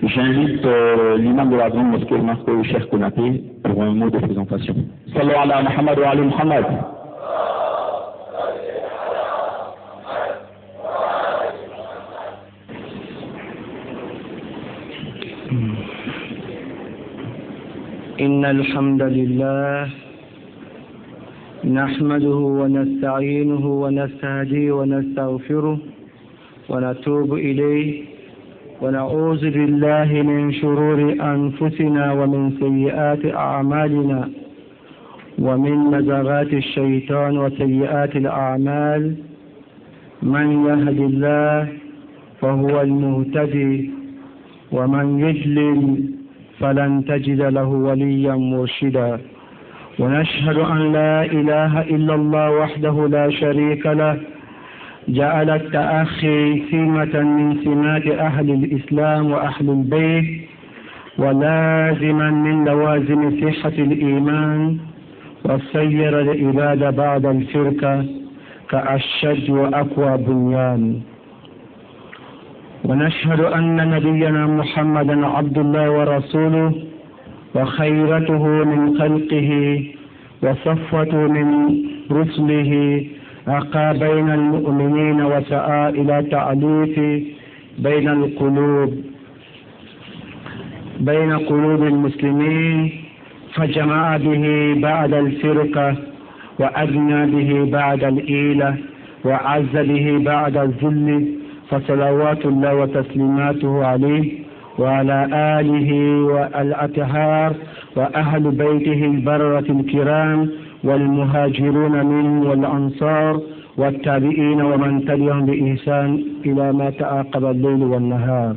J'invite l'imam de la grande mosquée, le master Cheikh Konaté, pour un mot de présentation. Sallu ala Muhammad wa ali Muhammad. إن الحمد لله نحمده ونستعينه ونستهديه ونستغفره ونتوب إليه ونعوذ بالله من شرور أنفسنا ومن سيئات أعمالنا ومن نزغات الشيطان وسيئات الأعمال. من يهد الله فهو المهتدي ومن يضلل فلن تجد له وليا مرشدا. ونشهد أن لا إله إلا الله وحده لا شريك له جعل التأخي سمة من سمات أهل الإسلام وأهل البيت ولازما من لوازم صحة الإيمان، وسير العباد بعد الفرقة كأشد وأقوى بنيان. ونشهد أن نبينا محمدا عبد الله ورسوله وخيرته من خلقه وصفوة من رسله، أقى بين المؤمنين وسعى إلى تأليف بين قلوب المسلمين، فجمع به بعد الفرقة وأدنى به بعد الإيلة وعز به بعد الذل، فصلوات الله وتسليماته عليه وعلى آله والأطهار وأهل بيته البررة الكرام والمهاجرون منهم والأنصار والتابعين ومن تبعهم بإحسان إلى ما تعاقب الليل والنهار.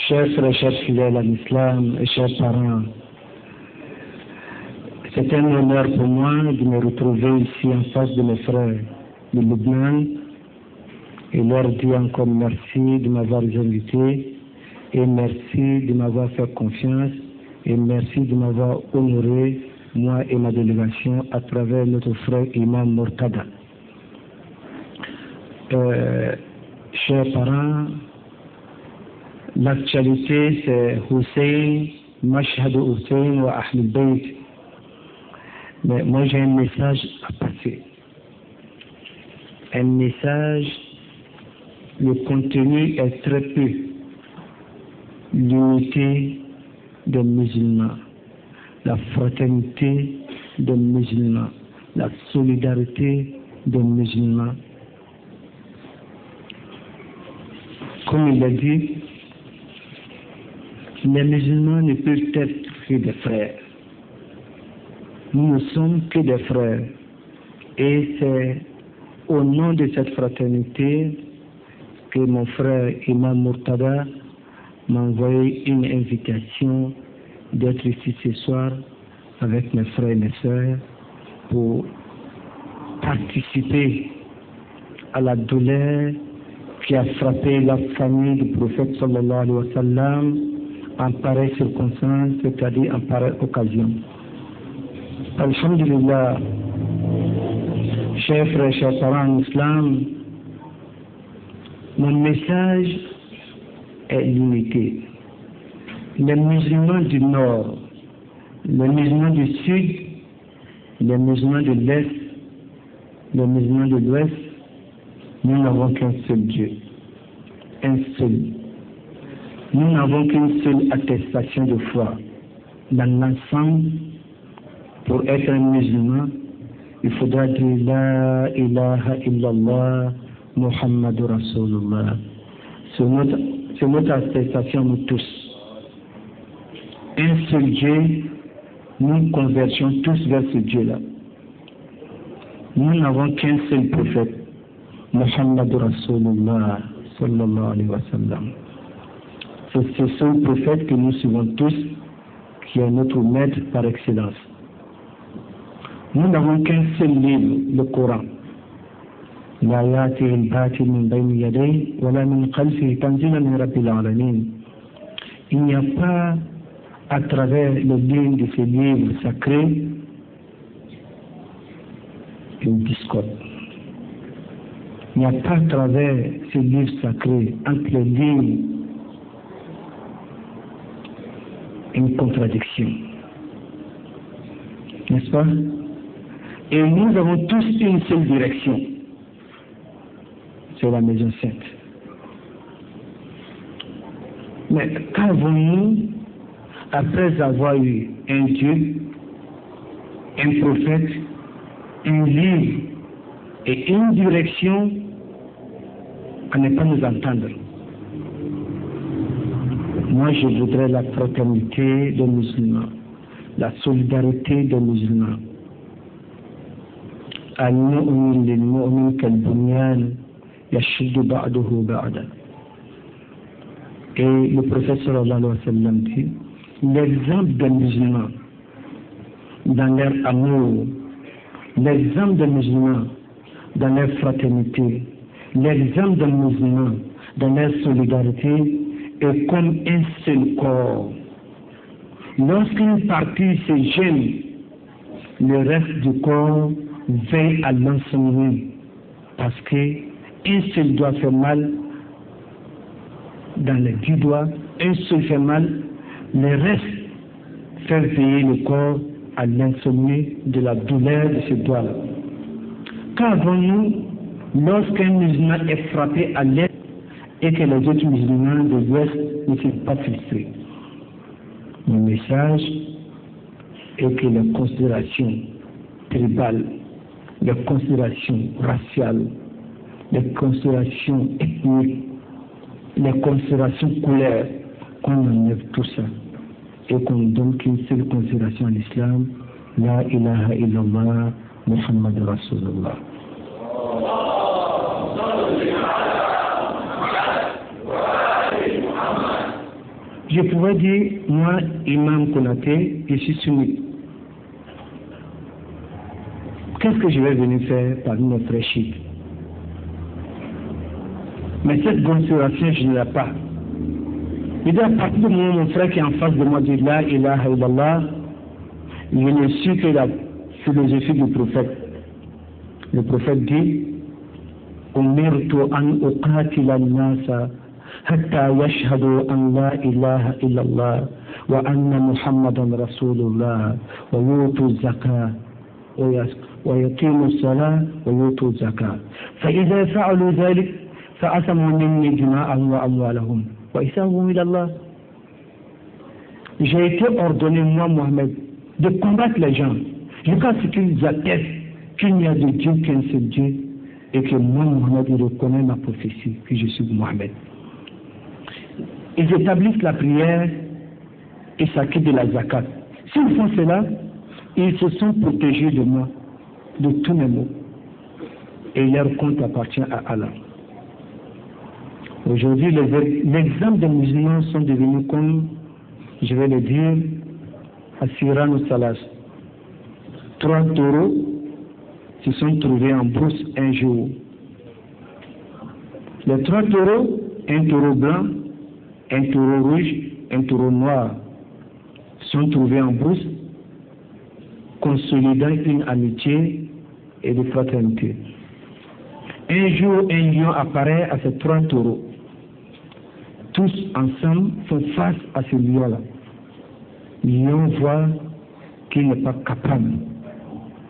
Chers frères, chers fidèles à l'islam et chers parents, c'est un honneur pour moi de me retrouver ici en face de mes frères de Lubnan et leur dire encore merci de m'avoir invité et merci de m'avoir fait confiance et merci de m'avoir honoré, moi et ma délégation, à travers notre frère Imam Murtada. Chers parents, l'actualité c'est Hussein, Mashhad Hussein wa Ahl al-Bayt. Mais moi j'ai un message à passer. Un message, le contenu est très peu. L'unité des musulmans, la fraternité des musulmans, la solidarité des musulmans. Comme il a dit, les musulmans ne peuvent être que des frères. Nous ne sommes que des frères. Et c'est au nom de cette fraternité que mon frère Imam Murtada m'a envoyé une invitation d'être ici ce soir avec mes frères et mes sœurs pour participer à la douleur qui a frappé la famille du prophète sallallahu alayhi wa sallam en pareille circonstance, c'est-à-dire en pareille occasion. Alhamdulillah, chers frères, chers parents en islam, mon message est l'unité. Les musulmans du nord, les musulmans du sud, les musulmans de l'est, les musulmans de l'ouest, nous n'avons qu'un seul Dieu, un seul. Nous n'avons qu'une seule attestation de foi. Dans l'ensemble, pour être un musulman, il faudra dire La ilaha illallah Muhammadur Rasulullah. C'est notre attestation, nous tous. Un seul Dieu, nous convergeons tous vers ce Dieu-là. Nous n'avons qu'un seul prophète, Muhammadur Rasulullah sallallahu alayhi wa sallam. C'est ce seul prophète que nous suivons tous, qui est notre maître par excellence. Nous n'avons qu'un seul livre, le Coran. Il n'y a pas à travers le livre de ces livres sacrés une discorde. Il n'y a pas à travers ces livres sacrés, entre les lignes, une contradiction. N'est-ce pas? Et nous avons tous une seule direction. C'est la maison sainte. Mais qu'avons-nous, après avoir eu un Dieu, un prophète, un livre et une direction, à ne pas nous entendre? Moi, je voudrais la fraternité des musulmans, la solidarité des musulmans. Al-mu'min lil-mu'min kal-bunyan yashuddu ba'duhu ba'dan. Et le prophète sallallahu alayhi wa sallam dit, l'exemple des musulmans dans leur amour, l'exemple des musulmans dans leur fraternité, l'exemple des musulmans dans leur solidarité est comme un seul corps. Lorsqu'une partie se gêne, le reste du corps veille à l'enseignement, parce qu'un seul doigt fait mal dans les 10 doigts, un seul fait mal, le reste fait veiller le corps à l'insomnie de la douleur de ce doigt-là. Qu'avons-nous lorsqu'un musulman est frappé à l'est et que les autres musulmans de l'ouest ne sont pas frustrés? Le message est que les considérations tribales, les considérations raciales, les considérations ethniques, les considérations couleurs, qu'on enlève tout ça et qu'on donne qu'une seule considération à l'islam, la ilaha illallah, Muhammad Rasulullah. Je pourrais dire, moi, Imam Konaté, je suis sunnite. Qu'est-ce que je vais venir faire parmi mes frères chiites? Mais cette considération, je ne l'ai pas. Et à partir du moment où mon frère qui est en face de moi dit la ilaha illallah, je ne suis que la philosophie du prophète. Le prophète dit, umirtu an uqatila an-nasa hatta yashhadu an la ilaha illallah wa anna muhammadan rasulullah wa yutu zakah wa yaqimu salat wa yutu zakah. Fa idha fa'alu dhalik fa'asamu minni dima'ahum wa amwalahum. J'ai été ordonné, moi, Mohamed, de combattre les gens jusqu'à ce qu'ils attestent qu'il n'y a de Dieu qu'un seul Dieu et que moi, Mohamed, je reconnais ma prophétie, que je suis Mohamed. Ils établissent la prière et s'acquittent de la zakat. S'ils font cela, ils se sont protégés de moi, de tous mes maux. Et leur compte appartient à Allah. Aujourd'hui, l'exemple des musulmans sont devenus comme, je vais le dire, Asiran ou Salas. 3 taureaux se sont trouvés en brousse un jour. Les 3 taureaux, un taureau blanc, un taureau rouge, un taureau noir, sont trouvés en brousse, consolidant une amitié et de fraternité. Un jour, un lion apparaît à ces 3 taureaux. Tous ensemble font face à ce lion-là. Le lion voit qu'il n'est pas capable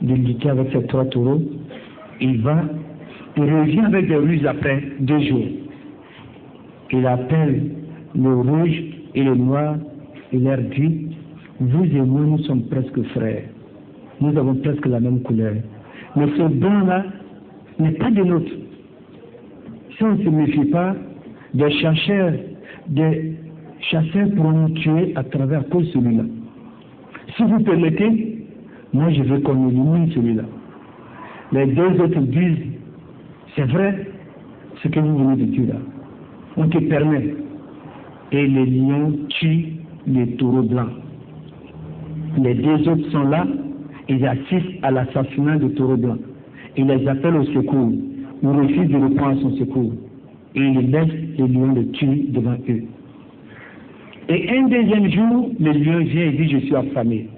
de lutter avec ces 3 taureaux. Il revient avec des ruses après 2 jours. Il appelle le rouge et le noir et leur dit, vous et moi, nous sommes presque frères. Nous avons presque la même couleur. Mais ce blanc-là n'est pas de nôtre. Si on ne se méfie pas, des chasseurs pourront nous tuer à travers cause celui-là. Si vous permettez, moi je veux qu'on élimine celui-là. Les 2 autres disent, c'est vrai ce que vous venez de dire là. On te permet. Et les lions tuent les taureaux blancs. Les 2 autres sont là, ils assistent à l'assassinat des taureaux blancs. Ils les appellent au secours. Ils refusent de répondre à son secours. Et ils laissent les lions le tuer devant eux. Et un deuxième jour, le lion vient et dit, je suis affamé.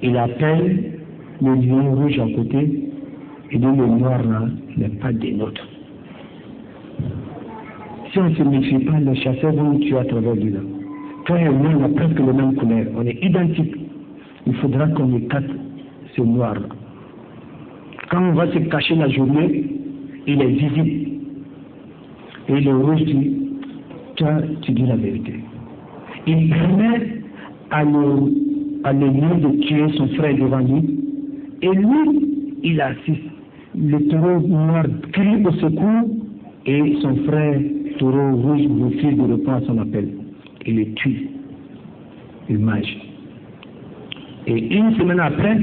Il appelle le lion rouge à côté Il dit le noir là n'est pas des nôtres. Si on ne se méfie pas, les chasseurs vont nous tuer à travers lui là. Quand il y a le noir, on a presque la même couleur, on est identiques. Il faudra qu'on écarte ce noir là. Quand on va se cacher la journée, il est visible. Et le rouge dit, toi, tu dis la vérité. Il permet à l'ennemi de tuer son frère devant lui. Et lui, il assiste. Le taureau noir crie au secours et son frère taureau rouge refuse de répondre à son appel. Il le tue. Il mange. Et une semaine après,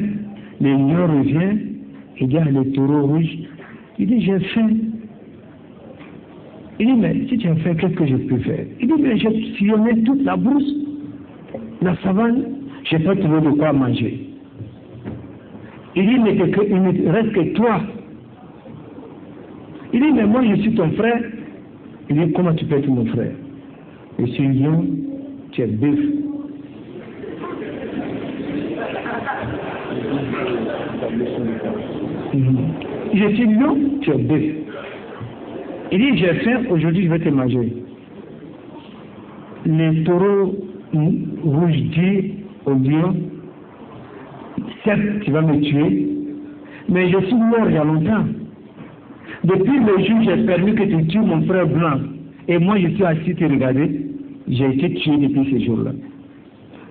le lion revient, il dit à le taureau rouge, il dit j'ai faim. Il dit mais si tu as faim, qu'est-ce que je peux faire? Il dit mais j'ai sillonné toute la brousse, la savane, je n'ai pas trouvé de quoi manger. Il dit mais il ne reste que toi. Il dit mais moi je suis ton frère. Il dit comment tu peux être mon frère? Je suis lion, tu es bœuf. Je suis lion, tu es bœuf. Il dit j'ai faim, aujourd'hui je vais te manger. Le taureau rouge dit au lion, certes tu vas me tuer, mais je suis mort il y a longtemps. Depuis le jour où j'ai permis que tu tues mon frère blanc, et moi je suis assis te regarder, j'ai été tué depuis ce jour-là.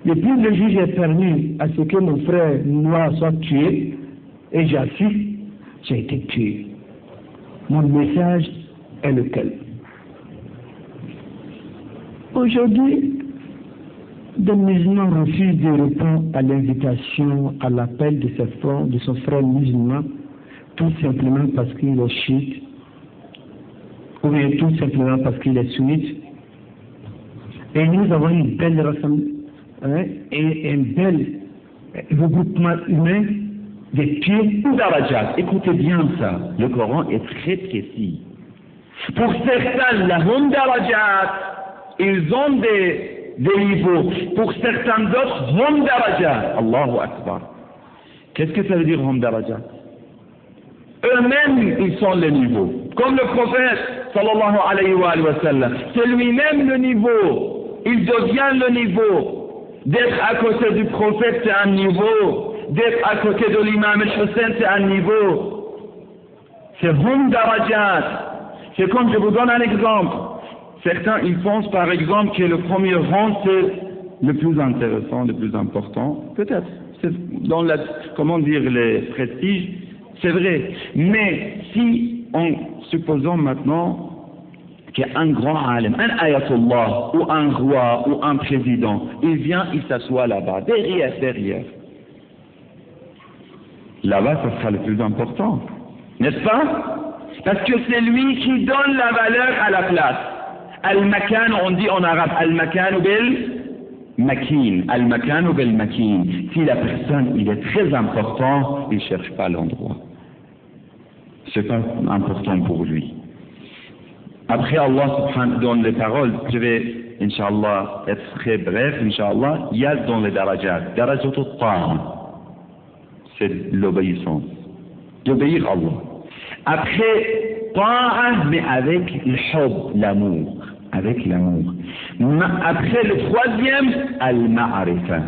Depuis le jour où j'ai permis à ce que mon frère noir soit tué, et j'assiste, j'ai été tué. Mon message est lequel? Aujourd'hui, des musulmans refusent de répondre à l'invitation, à l'appel de son frère musulman, tout simplement parce qu'il est chiite, ou bien tout simplement parce qu'il est sunnite. Et nous avons une belle rassemblée et un bel regroupement humain des pieds. Écoutez bien ça, le Coran est très précis. Pour certains, la hum darajat, ils ont des niveaux. Pour certains d'autres, hum darajat. Allahu Akbar. Qu'est-ce que ça veut dire hum darajat? Eux-mêmes, ils sont les niveaux. Comme le prophète, sallallahu alayhi wa sallam, c'est lui-même le niveau. Il devient le niveau. D'être à côté du prophète, c'est un niveau. D'être à côté de l'imam al-Hussein, c'est un niveau. C'est hum darajat. C'est comme, je vous donne un exemple. Certains, ils pensent par exemple que le premier rang, c'est le plus intéressant, le plus important. Peut-être. C'est dans la, comment dire, les prestiges, c'est vrai. Mais si, supposons maintenant qu'il y a un grand alim, un ayatollah, ou un roi, ou un président, il vient, il s'assoit là-bas, derrière. Là-bas, ça sera le plus important. N'est-ce pas? Parce que c'est lui qui donne la valeur à la place. Al-makan, on dit en arabe, al-makan bil-makin. Al-makan bil-makin. Si la personne, il est très important, il ne cherche pas l'endroit. C'est pas important pour lui. Après, Allah subhanahu donne les paroles. Je vais, Inch'Allah, être très bref, Inch'Allah. Il y a dans les darajat. Darajat al-ta'a. C'est l'obéissance. D'obéir à Allah. Après, ta'a, mais avec le hub, l'amour. Avec l'amour. Après, le troisième, al-ma'arifa.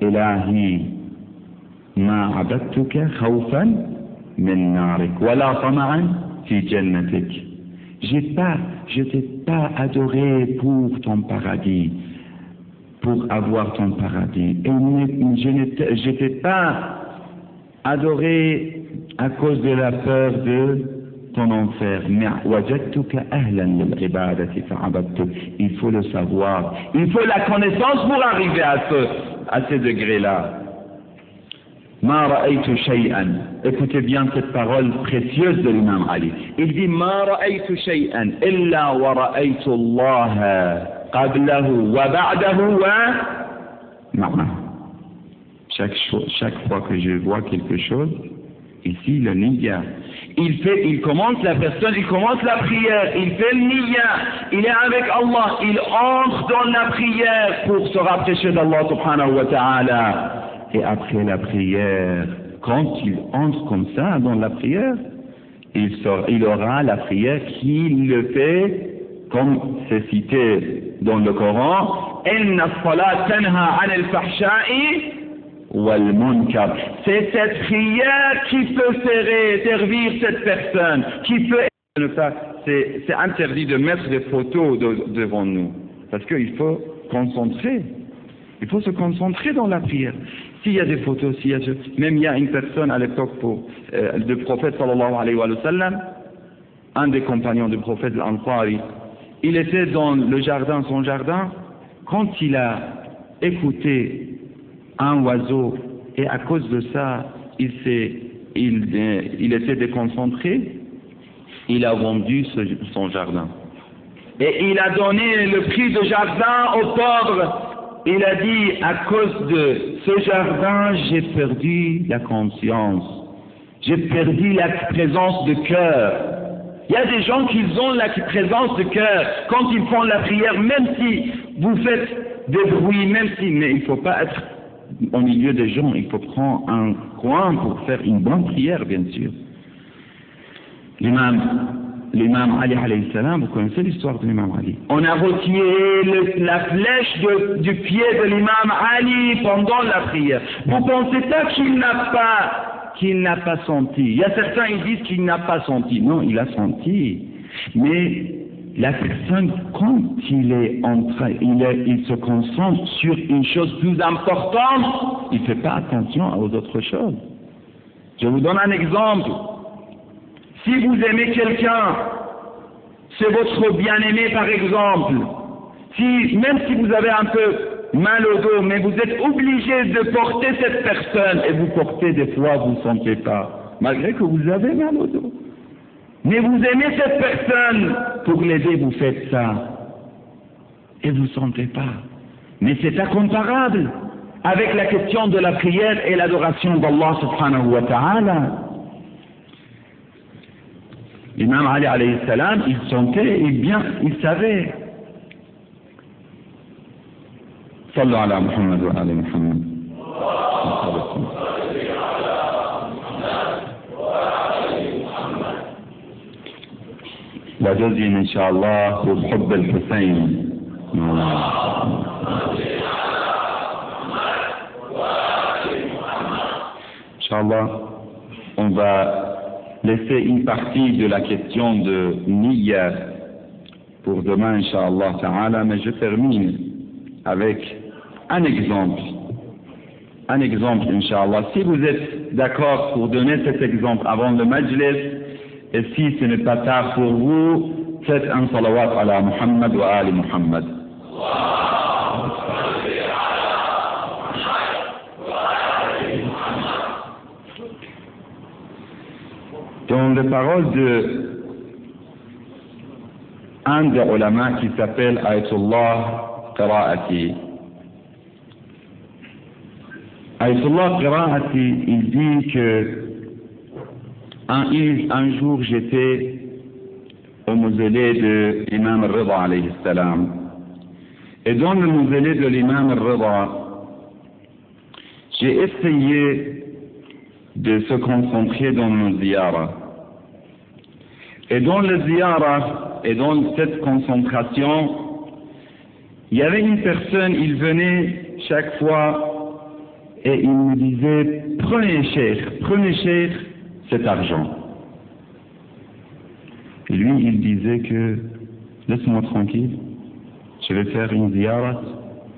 Ilahi, ma abadtuka khawfan min narik, wala tama'an fi jannatik. Je t'ai pas adoré pour ton paradis, pour avoir ton paradis. Et je t'ai pas adoré à cause de la peur de ton enfer. Il faut le savoir. Il faut la connaissance pour arriver à ce degré-là. Ma ra'aytu shay'an. Écoutez bien cette parole précieuse de l'imam Ali. Il dit Ma ra'aytu shay'an illa wa ra'aytu Allah qablahu wa ba'dahu wa ma'ahu. Chaque fois que je vois quelque chose, ici le niya, il commence la prière, il fait le niya, il est avec Allah, il entre dans la prière pour se rapprocher d'Allah subhanahu wa ta'ala. Et après la prière, quand il entre comme ça dans la prière, il aura la prière qu'il le fait, comme c'est cité dans le Coran, « Inna as-salat tanha 'anil fahsha'i wal munkar » C'est cette prière qui peut servir cette personne, qui peut... C'est interdit de mettre des photos devant nous, parce qu'il faut concentrer. Il faut se concentrer dans la prière. S'il y a des photos, même il y a une personne à l'époque du prophète sallallahu alayhi wa sallam, un des compagnons du prophète, l'Ansari, il était dans le jardin, son jardin, quand il a écouté un oiseau, et à cause de ça, il était déconcentré, il a vendu son jardin. Et il a donné le prix de jardin aux pauvres. Il a dit, à cause de ce jardin, j'ai perdu la conscience. J'ai perdu la présence de cœur. Il y a des gens qui ont la présence de cœur quand ils font la prière, même si vous faites des bruits, mais il ne faut pas être au milieu des gens, il faut prendre un coin pour faire une bonne prière, bien sûr. L'imam Ali alayhi salam, vous connaissez l'histoire de l'imam Ali. On a retiré la flèche du pied de l'imam Ali pendant la prière. Vous pensez pas qu'il n'a pas senti. Il y a certains qui disent qu'il n'a pas senti. Non, il a senti. Mais la personne, quand il se concentre sur une chose plus importante, il ne fait pas attention aux autres choses. Je vous donne un exemple. Si vous aimez quelqu'un, c'est votre bien-aimé par exemple. Même si vous avez un peu mal au dos, mais vous êtes obligé de porter cette personne, et vous portez des fois, vous ne sentez pas, malgré que vous avez mal au dos. Mais vous aimez cette personne, pour l'aider, vous faites ça. Et vous ne sentez pas. Mais c'est incomparable avec la question de la prière et l'adoration d'Allah subhanahu wa ta'ala. L'imam Ali alayhi salam, il sentait et bien, il savait. Sallu ala Muhammad wa ala Muhammad. La deuxième, Inch'Allah, pour Hubb al-Hussein. Inch'Allah, on va laisser une partie de la question de Niyya pour demain, Inch'Allah ta'ala, mais je termine avec un exemple. Un exemple, Inch'Allah. Si vous êtes d'accord pour donner cet exemple avant le majlis, et si ce n'est pas tard pour vous, faites un salawat ala Muhammad wa ali Muhammad. Dans les paroles de un des ulama qui s'appelle Ayatollah Qira'ati. Ayatollah Qira'ati, il dit que un jour j'étais au mausolée de l'imam al-Rida alayhi salam. Et dans le mausolée de l'imam al-Rida, j'ai essayé de se concentrer dans le ziyara. Et dans le ziyara, et dans cette concentration, il y avait une personne, il venait chaque fois et il me disait, prenez cher cet argent. Et lui, il disait que, laisse-moi tranquille, je vais faire une ziyara,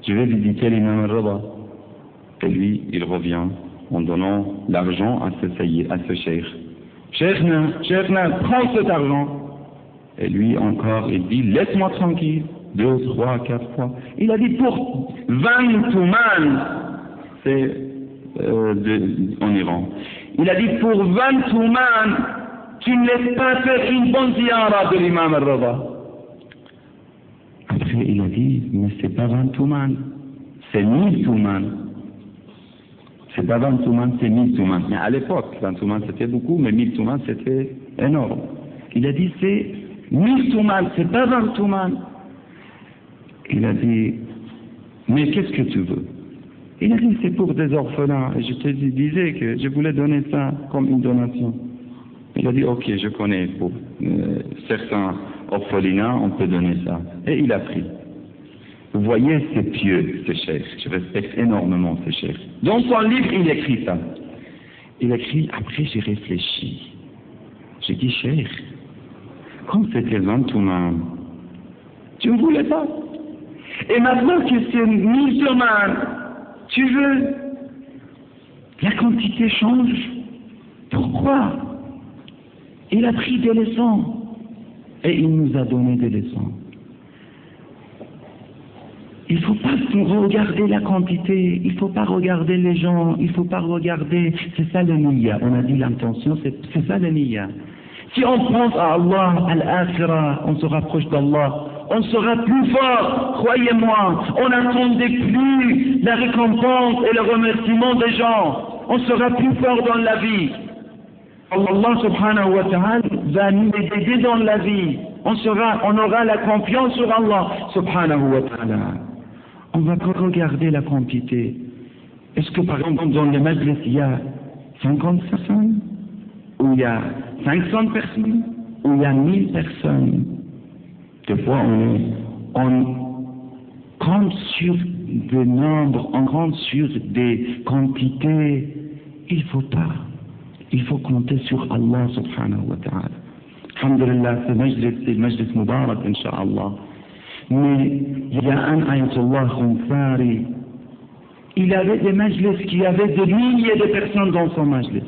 je vais visiter l'imam al-Rida. Et lui, il revient en donnant l'argent à ce cheikh. Cheikhna, prends cet argent. Et lui encore, il dit, laisse-moi tranquille. 2, 3, 4 fois. Il a dit, pour 20 touman, c'est en Iran. Il a dit, pour 20 touman, tu ne laisses pas faire une bonne ziyara de l'imam al-Rida. Après, il a dit, mais c'est pas 20 touman, c'est 1000 touman. C'est pas 20 touman, c'est 1000 touman. Mais à l'époque, 20 touman c'était beaucoup, mais 1000 touman c'était énorme. Il a dit, c'est 1000 touman, c'est pas 20 touman. Il a dit, mais qu'est-ce que tu veux? Il a dit, c'est pour des orphelins. Et je te disais que je voulais donner ça comme une donation. Il a dit, ok, je connais, pour certains orphelinats, on peut donner ça. Et il a pris. Vous voyez, c'est pieux, ce cheikh. Je respecte énormément ce cheikh. Dans son livre, il écrit ça. Il écrit, après j'ai réfléchi. J'ai dit, cheikh, comme c'était gentleman, tu ne voulais pas. Et maintenant que c'est musulman, tu veux. La quantité change. Pourquoi? Il a pris des leçons. Et il nous a donné des leçons. Il ne faut pas regarder la quantité, il ne faut pas regarder les gens, il ne faut pas regarder... C'est ça le niyya. On a dit l'intention, c'est ça le niyya. Si on pense à Allah, à l'akhirah, on se rapproche d'Allah, on sera plus fort, croyez-moi. On n'attendait plus la récompense et le remerciement des gens. On sera plus fort dans la vie. Allah subhanahu wa ta'ala va nous aider dans la vie. On aura la confiance sur Allah subhanahu wa ta'ala. On va pas regarder la quantité. Est-ce que par exemple dans le majlis il y a 50 personnes, ou il y a 500 personnes, ou il y a 1000 personnes? Des fois on compte sur des nombres, on compte sur des quantités. Il faut pas. Il faut compter sur Allah subhanahu wa ta'ala. Alhamdulillah, c'est le majlis mubarak, incha'Allah. Mais il y a un ayatollah Khonsari, il avait des majlis qui avaient des milliers de personnes dans son majlis.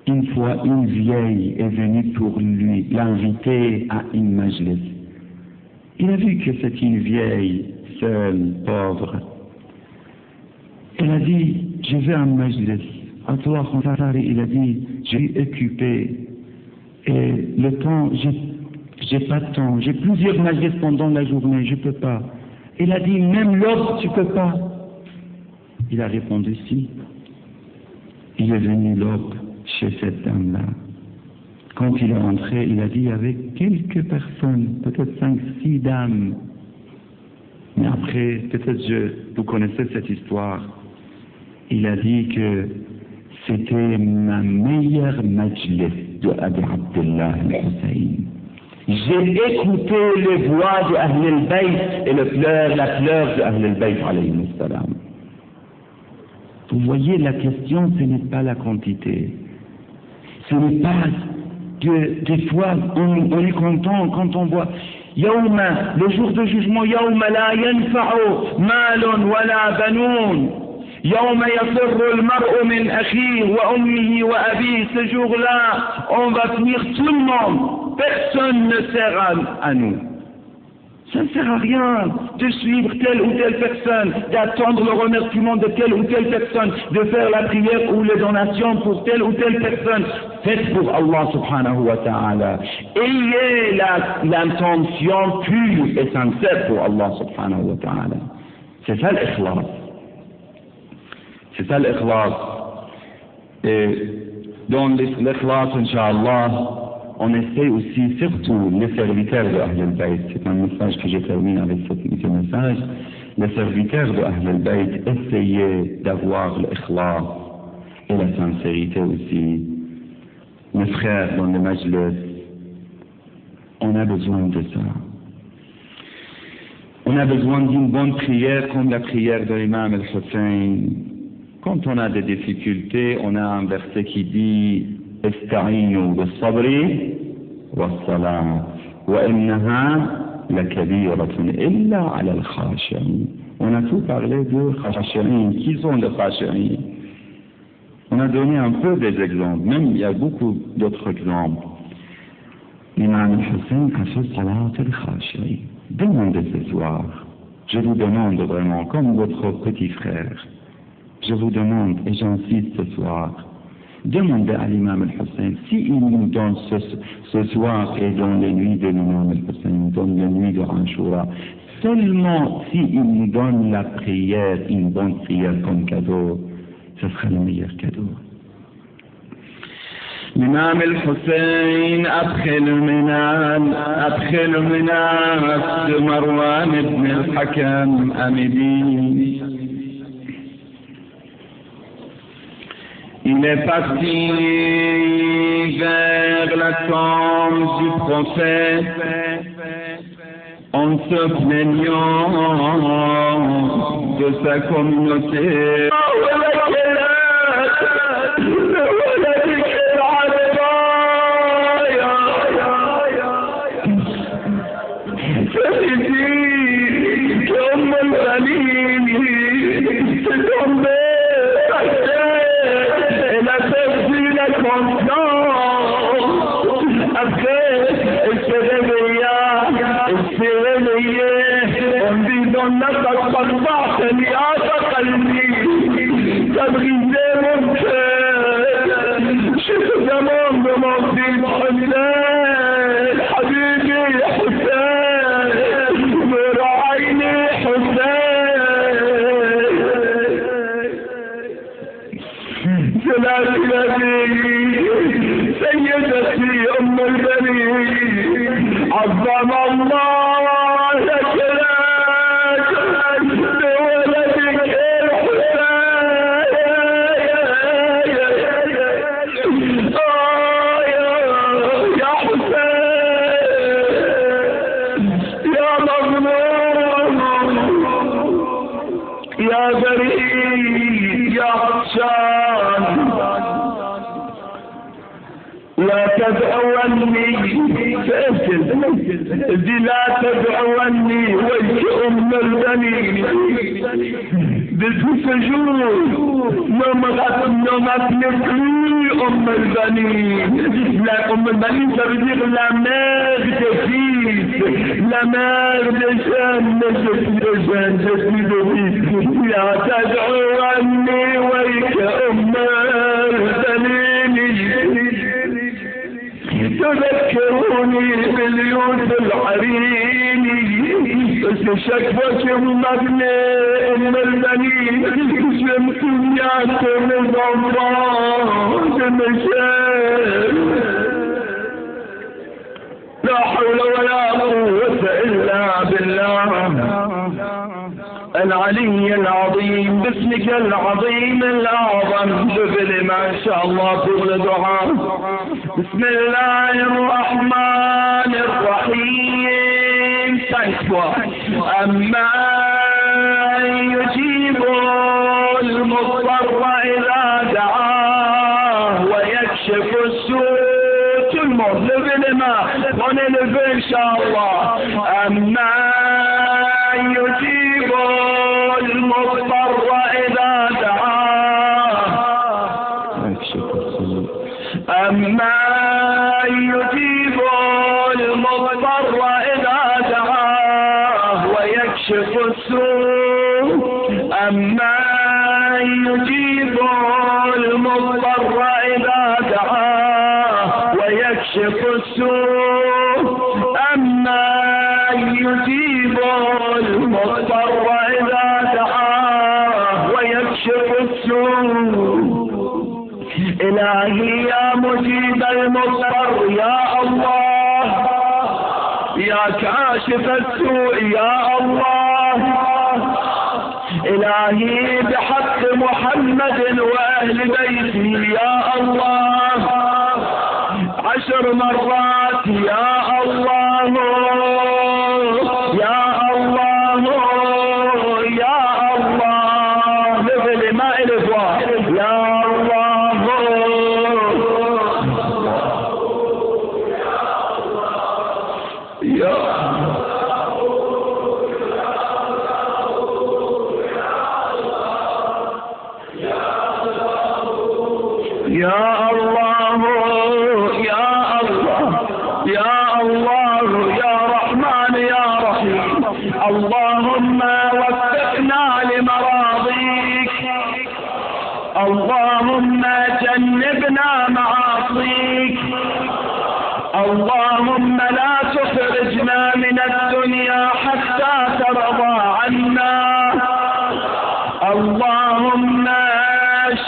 Une fois, une vieille est venue pour lui, l'inviter à une majlis. Il a vu que c'est une vieille, seule, pauvre. Elle a dit, je veux un majlis. Ayatollah Khonsari, il a dit, je suis occupé. Et le temps, j'ai pas de temps, j'ai plusieurs majlis pendant la journée, je peux pas. Il a dit, même l'aube, tu peux pas. Il a répondu, si. Il est venu l'aube chez cette dame-là. Quand il est entré, il a dit, il y avait quelques personnes, peut-être 5, 6 dames. Mais après, peut-être vous connaissez cette histoire. Il a dit que c'était ma meilleure majlis de Abi Abdullah al-Hussein. J'ai écouté les voix de Ahl al-Bayt et la pleurs de Ahl al-Bayt alayhi salam. Vous voyez, la question, ce n'est pas la quantité. Ce n'est pas que des fois, on est content quand on voit Yawma, le jour de jugement, Yawma la yanfa'u malun wa la banoun. يوم يفر المرء من أخيه وأمه وأبيه. Ce jour-là, on va finir tout le monde. Personne ne sert à nous. Ça ne sert à rien de suivre telle ou telle personne, d'attendre le remerciement de telle ou telle personne, de faire la prière ou les donations pour telle ou telle personne. Faites pour Allah subhanahu wa ta'ala. Ayez l'intention pure et sincère pour Allah subhanahu wa ta'ala. C'est ça l'ikhlas. C'est ça l'ikhlas. Et dans l'ikhlas, incha'Allah, on essaie aussi, surtout les serviteurs de Ahl al-Bayt, c'est un message que je termine avec ce message, les serviteurs de Ahl al-Bayt, essayez d'avoir l'ikhlas et la sincérité aussi. Mes frères dans le majlis, on a besoin de ça. On a besoin d'une bonne prière comme la prière de l'imam al-Hussein. Quand on a des difficultés, on a un verset qui dit استعينوا بالصبر والصلاة وإنها لكبيرة إلا على الخاشعين. On a tout parlé de khashi'in. Qui sont les khashi'in? On a donné un peu des exemples, même il y a beaucoup d'autres exemples. L'imam al-Hussein a fait salat al-khashi'in. Demandez ce soir, je vous demande vraiment, comme votre petit frère, je vous demande, et j'insiste ce soir, demandez à l'imam al-Hussein, s'il nous donne ce soir et dans les nuits de l'imam al-Hussein, dans les nuits de Ashura, seulement s'il nous donne la prière, une bonne prière comme cadeau, ce sera le meilleur cadeau. L'imam al-Hussein, après le menace de Marwan ibn al-Hakam à Médine, il est parti vers la tombe du prophète en se plaignant de sa communauté. سيدتي أم البنين عظم الله لك بولدك الحسين يا حسين يا مظلوم يا بريء يا عطشان لا تدعوني دي لا تدعوني وجه أم البنين بالسجود نمت نبلي أم البنين لا أم البنين تبديغ لا مère de fils la mère de jeunes لا تدعوني وجه أم البنين تذكروني باليوم العريني بس شكوك مبني ام البنين شمسيات الضباط مشان لا حول ولا قوة الا بالله العلي العظيم باسمك العظيم الأعظم بفل ما شاء الله كل دعاء بسم الله الرحمن الرحيم أما يجيب المضطر إذا دعاه ويكشف السوء الموت بفل ما ونلف إن شاء الله أما يجيب المضطر إذا دعاه أما يجيب المضطر إذا دعاه ويكشف السوء أما يجيب المضطر إذا دعاه ويكشف السوء أما يجيب المضطر إذا دعاه ويكشف السوء إلهي يا مجيب المضطر يا الله يا كاشف السوء يا الله إلهي بحق محمد وأهل بيته يا الله 10 مرات يا الله يا الله يا الله مثل ما إلفوا يا الله يا يا الله يا الله يا الله يا رحمن يا رحيم اللهم وفقنا لمراضيك اللهم جنبنا معاصيك اللهم لا تخرجنا من الدنيا حتى ترضى عنا اللهم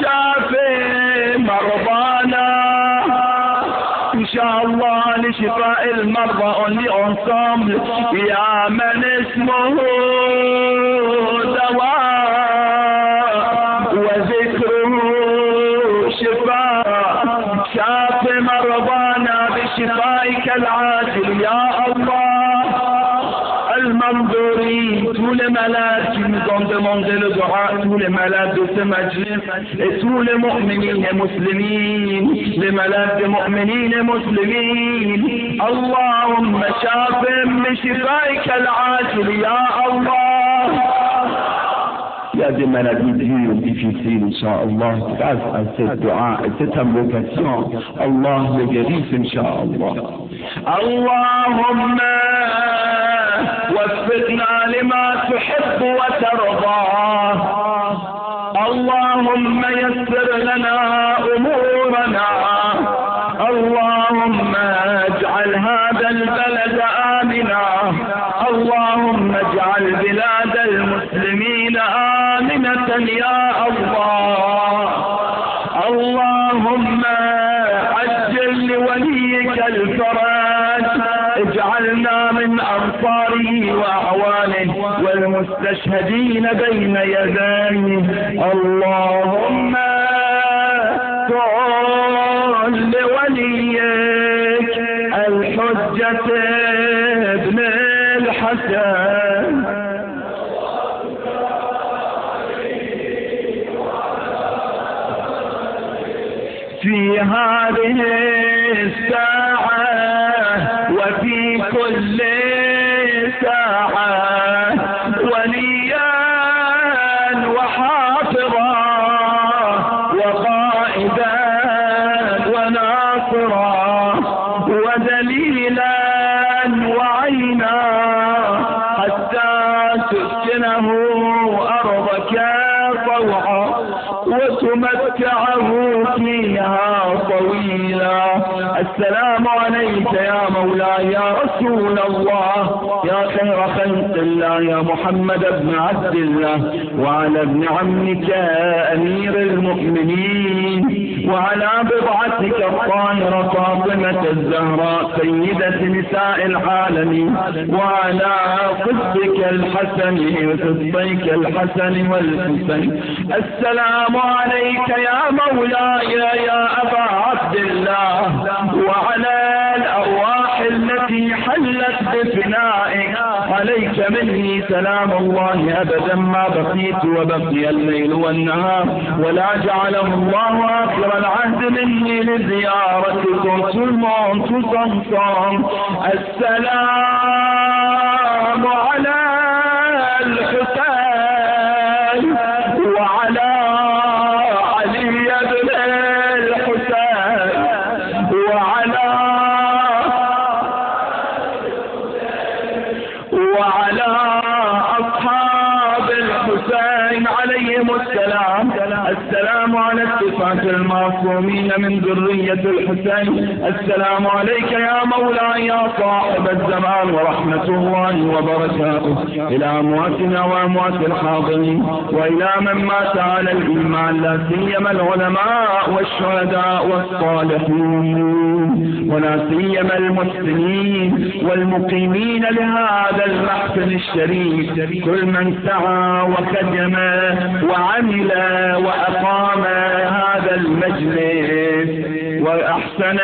شافي مرضانا إن شاء الله لشفاء المرضى only ensemble يا من اسمه دواء وذكره شفاء شافي مرضانا شفائك العاجل يا الله. Al-Mandouri, tous les malades qui nous ont demandé le dua, tous les malades de ce majlis, et tous les mu'minines et muslimines, les malades des mu'minines et muslimines. Allahumma shafim bi shifaika al-ajil ya Allah. Il y a des maladies dures, difficiles, Inch'Allah, grâce à cette dua et cette invocation. Allah le guérisse, Inch'Allah. Allahumma وفقنا لما تحب وترضى. اللهم يسر لنا أمورنا. اللهم اجعل هذا البلد آمنا. اللهم اجعل بلاد المسلمين آمنة يا الله. اللهم عجل لوليك الفرج. اجعلنا من أنصاره وأعوانه والمستشهدين بين يديه. اللهم كن لوليك الحجة ابن الحسن في هذه الساعة وفي كل ساعة وليا وحافظا وقائدا وناصرا ودليلا وعينا حتى تسكنه أرضك طوعا وتمتعه فيها طويلا. السلام عليك يا مولاي يا رسول الله يا خير خلق الله يا محمد بن عبد الله وعلى ابن عمك أمير المؤمنين وعلى بضعتك الطاهرة فاطمة الزهراء سيدة نساء العالمين وعلى قصدك الحسن وقصديك الحسن والحسين. السلام عليك يا مولاي يا أبا عبد الله وعلى الأرواح التي حلت بفنائك. عليك مني سلام الله أبدا ما بقيت وبقي الليل والنهار ولا جعله الله آخر العهد مني لزيارتكم سلمان تصنصان. السلام على الحسين وعلى علي بن الحسين وعلى أصحاب الحسين عليهم السلام. السلام على الصفات المعصومين من ذرية الحسين. السلام عليك يا مولاي يا صاحب الزمان ورحمة الله وبركاته إلى أمواتنا وأموات الحاضرين وإلى من مات على الإيمان لا سيما العلماء والشهداء والصالحين ولا سيما المسلمين والمقيمين لهذا المحفل الشريف كل من سعى وخدم وعمل وأقام هذا المجلس وأحسن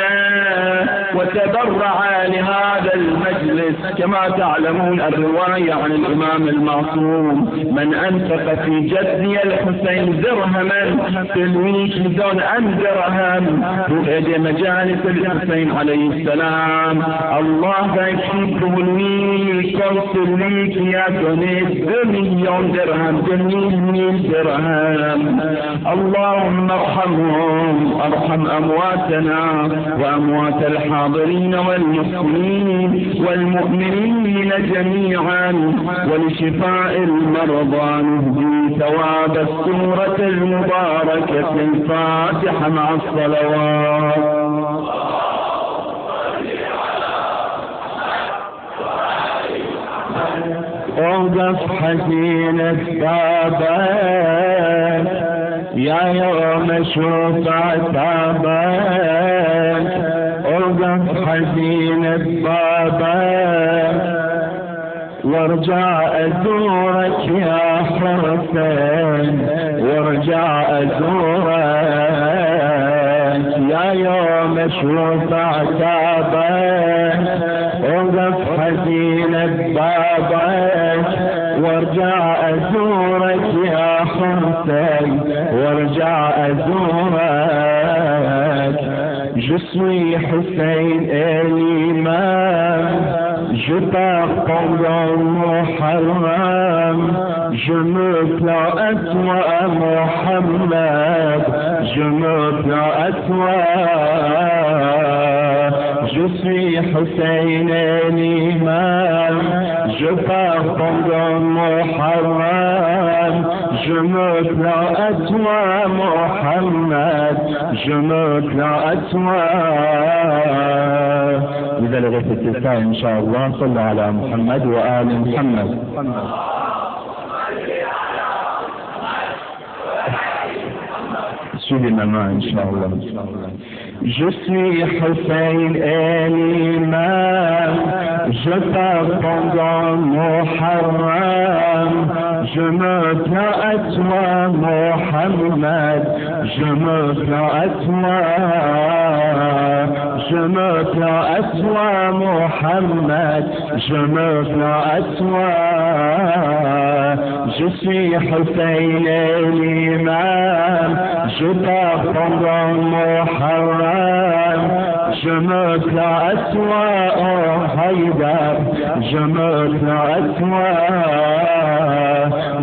وتبرع لهذا المجلس. كما تعلمون الرواية عن الإمام المعصوم من أنفق في جدي الحسين درهما تلويك دون أن درهم في مجالس الحسين عليه السلام. الله يكفيك بوليك وصليك يا كنيس بمليون درهم بمليون درهم. اللهم ارحمهم ارحم أمواتنا وأموات الحاضرين والمسلمين والمؤمنين جميعا ولشفاء المرضى نهدي ثواب السورة المباركة الفاتحة مع الصلوات. اوقف حزينة بابك يا يوم اشوف عتابك. اوقف حزينة بابك وارجع ازورك يا حسين وارجع ازورك يا يوم واشوف عتابك وقف حزين ببابك وارجع ازورك يا حسين وارجع ازورك. Je suis Hussein et l'imam, je pars pendant Muharram, je me plains à toi Mohammed, je me plains à toi. Je suis Hussein et l'imam, je pars pendant Muharram, je me plains à toi Mohammed, je me plains à toi. Vous allez répéter ça, Inch'Allah. Sallu ala Muhammad wa ali Muhammad. Suivez ma main, Inch'Allah. Je suis Hussein et l'imam, je pars pendant Muharram, je me plains à toi Mohammed, je me plains à toi. Je me plains à toi Mohammed, je me plains à toi. Je suis Hussein et l'imam, je pars pendant Muharram, je me plains à toi oh Haïdar, je me plains à toi.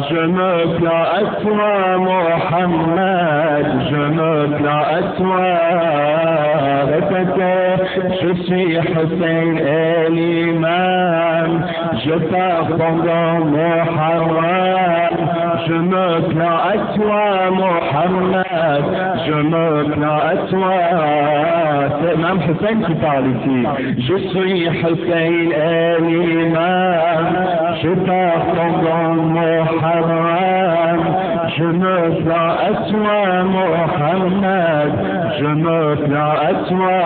Je me plains à toi Mohammed, je me plains à toi. Répétez, je suis Hussein et l'imam, je pars pendant Muharram, je me plains à toi Mohammed, je me plains à toi. C'est Imam Hussein qui parle ici. Je suis Hussein et l'imam, je pars pendant Muharram, je me plains à toi Mohammed, je me plains à toi.